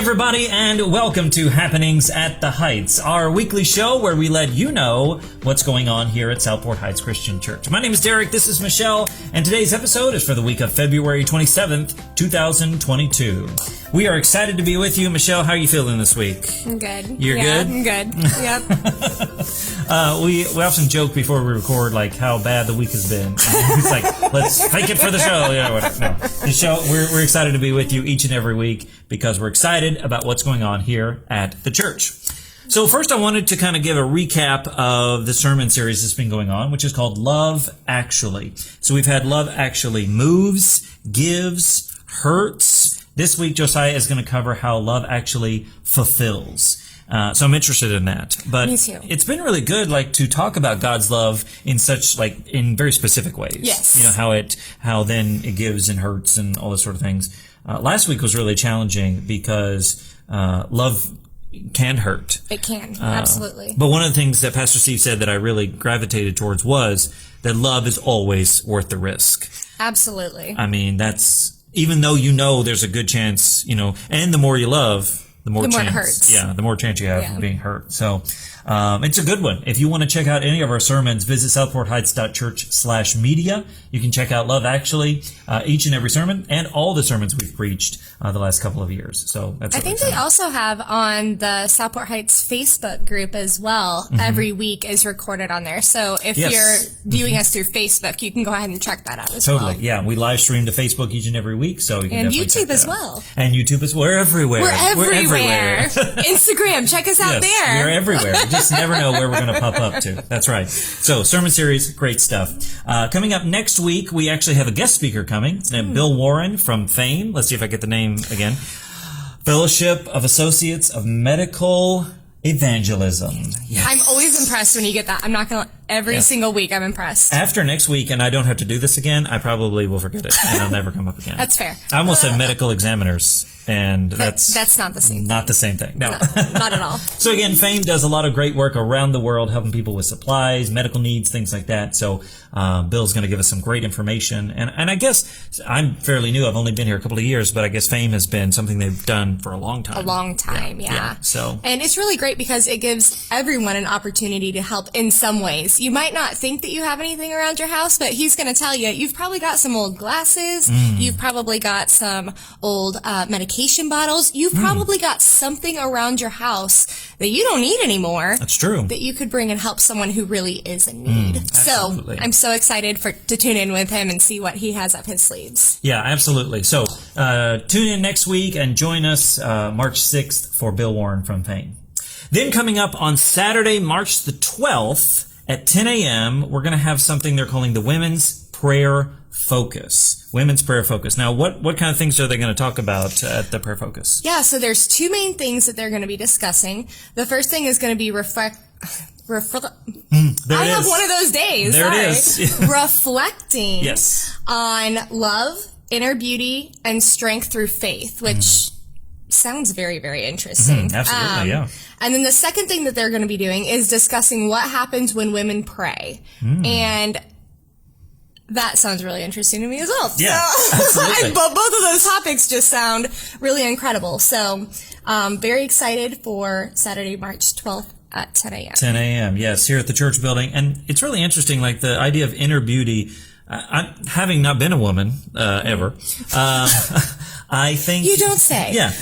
everybody, and welcome to Happenings at the Heights, our weekly show where we let you know what's going on here at Southport Heights Christian Church. My name is Derek, this is Michelle, and today's episode is for the week of February 27th, 2022. We are excited to be with you. Michelle, how are you feeling this week? I'm good. You're good? I'm good. Yep. We often joke before we record, like, how bad the week has been. It's like, let's fake it for the show. Yeah, whatever. No. The show, we're excited to be with you each and every week because we're excited about what's going on here at the church. So first I wanted to kind of give a recap of the sermon series that's been going on, which is called Love Actually. So we've had Love Actually moves, gives, hurts. This week Josiah is going to cover how love actually fulfills. So I'm interested in that. But me too. It's been really good, like, to talk about God's love in such, like, in very specific ways. Yes. You know, how then it gives and hurts and all those sort of things. Last week was really challenging because love can hurt. It can, absolutely. But one of the things that Pastor Steve said that I really gravitated towards was that love is always worth the risk. Absolutely. I mean, that's, even though you know there's a good chance, you know, and the more you love, the more chance, it hurts. Yeah, the more chance you have of being hurt. So, it's a good one. If you want to check out any of our sermons, visit southportheights.church/media. You can check out Love Actually, each and every sermon, and all the sermons we've preached the last couple of years. So that's. I think they also have on the Southport Heights Facebook group as well. Mm-hmm. Every week is recorded on there. So if you're viewing us through Facebook, you can go ahead and check that out as well. Totally, yeah. We live stream to Facebook each and every week, so you can and definitely YouTube as well. And YouTube as well. We're everywhere. We're everywhere. Instagram, check us out there. We're everywhere. You just never know where we're going to pop up to. That's right. So, sermon series, great stuff. Coming up next week, we actually have a guest speaker coming. It's named Bill Warren from FAME. Let's see if I get the name again. Fellowship of Associates of Medical Evangelism. Yes. I'm always impressed when you get that. I'm not going to, every single week I'm impressed. After next week, and I don't have to do this again, I probably will forget it, and I'll never come up again. That's fair. I almost said medical examiners, and that's not the same. Not the same thing. No. Not at all. So again, FAME does a lot of great work around the world, helping people with supplies, medical needs, things like that. So Bill's going to give us some great information. And I guess I'm fairly new. I've only been here a couple of years, but I guess FAME has been something they've done for a long time. A long time, yeah. So, and it's really great because it gives everyone an opportunity to help in some ways. You might not think that you have anything around your house, but he's going to tell you, you've probably got some old glasses. You've probably got some old medication bottles. You've probably got something around your house that you don't need anymore. That's true. That you could bring and help someone who really is in need. So I'm so excited to tune in with him and see what he has up his sleeves. Yeah, absolutely. So tune in next week and join us March 6th for Bill Warren from FAME. Then coming up on Saturday, March the 12th at 10 a.m., we're going to have something they're calling the Women's Prayer Focus. Women's Prayer Focus. Now, what kind of things are they going to talk about at the Prayer Focus? Yeah, so there's two main things that they're going to be discussing. The first thing is going to be I have one of those days. There it is. Reflecting on love, inner beauty, and strength through faith, which sounds very, very interesting. Absolutely, yeah. And then the second thing that they're going to be doing is discussing what happens when women pray. And that sounds really interesting to me as well. Yeah, absolutely. Both of those topics just sound really incredible. So, very excited for Saturday, March 12th at 10 a.m. 10 a.m., yes, here at the church building. And it's really interesting, like the idea of inner beauty. Having not been a woman ever, I think you don't say. Yeah,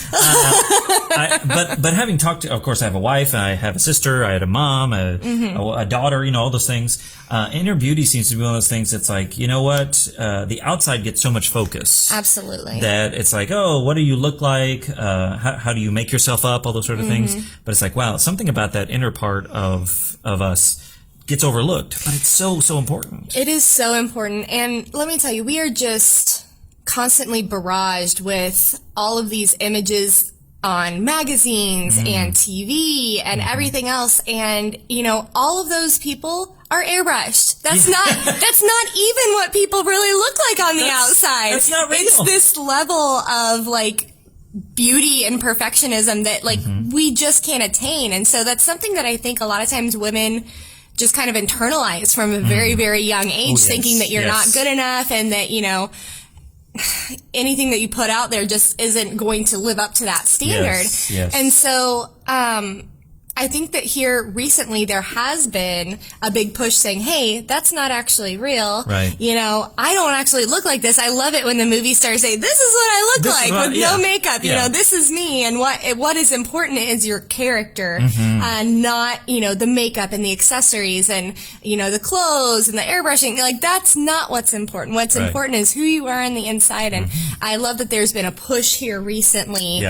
but having talked to, of course, I have a wife, I have a sister, I had a mom, a daughter, you know, all those things. Inner beauty seems to be one of those things that's like, you know what, the outside gets so much focus. Absolutely. That it's like, oh, what do you look like? How do you make yourself up? All those sort of things. But it's like, wow, something about that inner part of us gets overlooked, but it's so important. It is so important. And let me tell you, we are just constantly barraged with all of these images on magazines and TV and everything else. And, you know, all of those people are airbrushed. That's not even what people really look like on the outside. That's not real. It's this level of like beauty and perfectionism that like we just can't attain. And so that's something that I think a lot of times women just kind of internalize from a very, very young age, thinking that you're not good enough and that, you know, anything that you put out there just isn't going to live up to that standard. Yes. And so, I think that here recently there has been a big push saying, hey, that's not actually real. Right. You know, I don't actually look like this. I love it when the movie stars say, this is what I look like with no makeup. You know, this is me. And what is important is your character, not, you know, the makeup and the accessories and, you know, the clothes and the airbrushing. Like, that's not what's important. What's important is who you are on the inside. And I love that there's been a push here recently,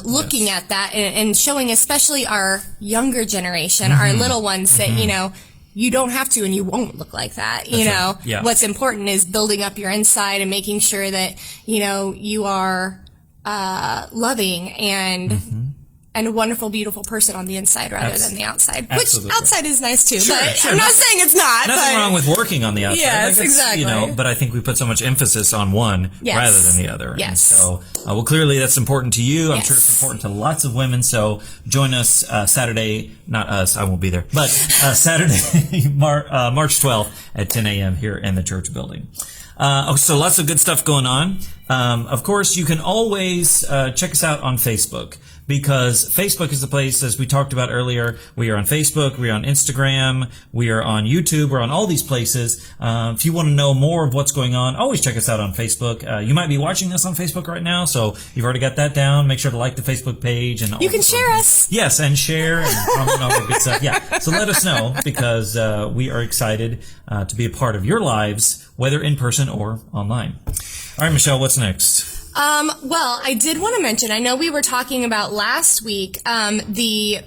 looking at that and showing especially our younger generation, our little ones, that, you know, you don't have to and you won't look like that. You know, what's important is building up your inside and making sure that, you know, you are loving and a wonderful, beautiful person on the inside rather than the outside. Absolutely. Which outside is nice too, Sure, but sure. I'm not saying it's not. Nothing wrong with working on the outside. Yes, Like, exactly. You know, but I think we put so much emphasis on one rather than the other. Yes. And so, well, clearly that's important to you. I'm sure it's important to lots of women. So join us Saturday. Not us. I won't be there. But Saturday, March 12th at 10 a.m. here in the church building. So lots of good stuff going on. Of course, you can always check us out on Facebook, because Facebook is the place, as we talked about earlier. We are on Facebook, we are on Instagram, we are on YouTube, we're on all these places. If you want to know more of what's going on, always check us out on Facebook. You might be watching this on Facebook right now, so you've already got that down. Make sure to like the Facebook page. And You can share us. Yes, and share and comment all the good stuff. Yeah, so let us know, because we are excited to be a part of your lives, whether in person or online. All right, Michelle, what's next? Well, I did want to mention, I know we were talking about last week, the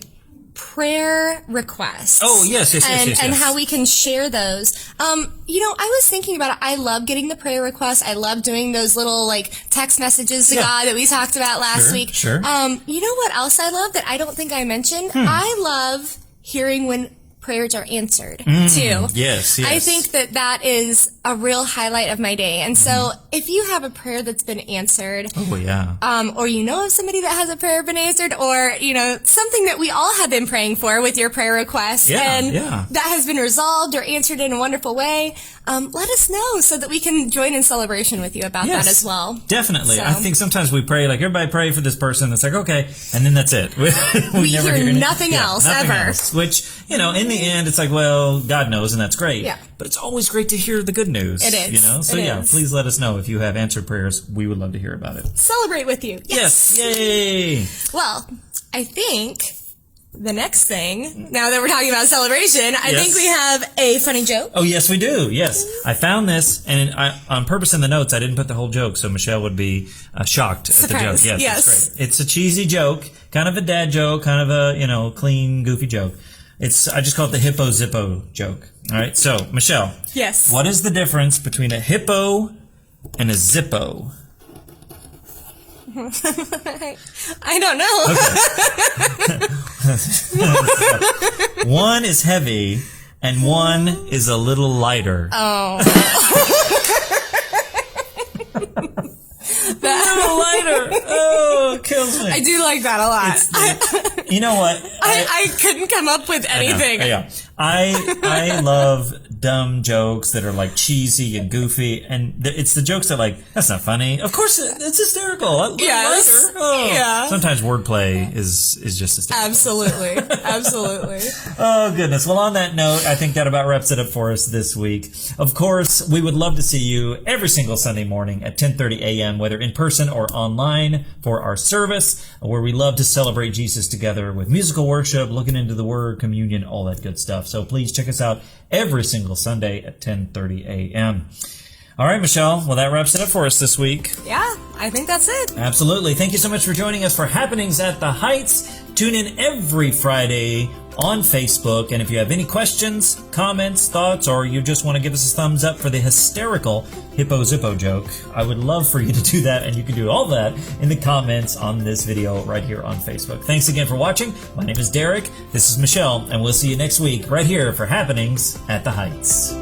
prayer requests. Oh, yes. And how we can share those. You know, I was thinking about it. I love getting the prayer requests. I love doing those little, like, text messages to God that we talked about last week. Sure. You know what else I love that I don't think I mentioned? I love hearing when prayers are answered too. Yes. I think that is a real highlight of my day. And so if you have a prayer that's been answered, or you know of somebody that has a prayer been answered, or, you know, something that we all have been praying for with your prayer request and that has been resolved or answered in a wonderful way, let us know so that we can join in celebration with you about that as well. Definitely. So. I think sometimes we pray, like, everybody pray for this person. It's like, okay, and then that's it. we never hear hear nothing else ever. Which, you know, in the end, it's like, well, God knows, and that's great. Yeah. But it's always great to hear the good news. It is. You know? So, please let us know if you have answered prayers. We would love to hear about it. Celebrate with you. Yes. Yay. Well, I think the next thing, now that we're talking about celebration, I think we have a funny joke. Oh, yes, we do. Yes. I found this, and on purpose in the notes, I didn't put the whole joke, so Michelle would be shocked at the joke. Yes. It's great. It's a cheesy joke, kind of a dad joke, kind of a, you know, clean, goofy joke. I just call it the Hippo Zippo joke. All right. So, Michelle. Yes. What is the difference between a hippo and a Zippo? I don't know. Okay. One is heavy and one is a little lighter. Oh. A little lighter. Oh, it kills me. I do like that a lot. You know what? I couldn't come up with anything. I love dumb jokes that are like cheesy and goofy, and it's the jokes that like, that's not funny. Of course, it's hysterical. Yes. Oh. Yeah. Sometimes wordplay is just hysterical. Absolutely. Oh, goodness. Well, on that note, I think that about wraps it up for us this week. Of course, we would love to see you every single Sunday morning at 10:30 a.m., whether in person or online, for our service, where we love to celebrate Jesus together with musical worship, looking into the Word, communion, all that good stuff. So please check us out every single Sunday at 10:30 a.m. All right, Michelle. Well, that wraps it up for us this week. Yeah, I think that's it. Absolutely. Thank you so much for joining us for Happenings at the Heights. Tune in every Friday on Facebook. And if you have any questions, comments, thoughts, or you just want to give us a thumbs up for the hysterical Hippo Zippo joke, I would love for you to do that. And you can do all that in the comments on this video right here on Facebook. Thanks again for watching. My name is Derek. This is Michelle. And we'll see you next week right here for Happenings at the Heights.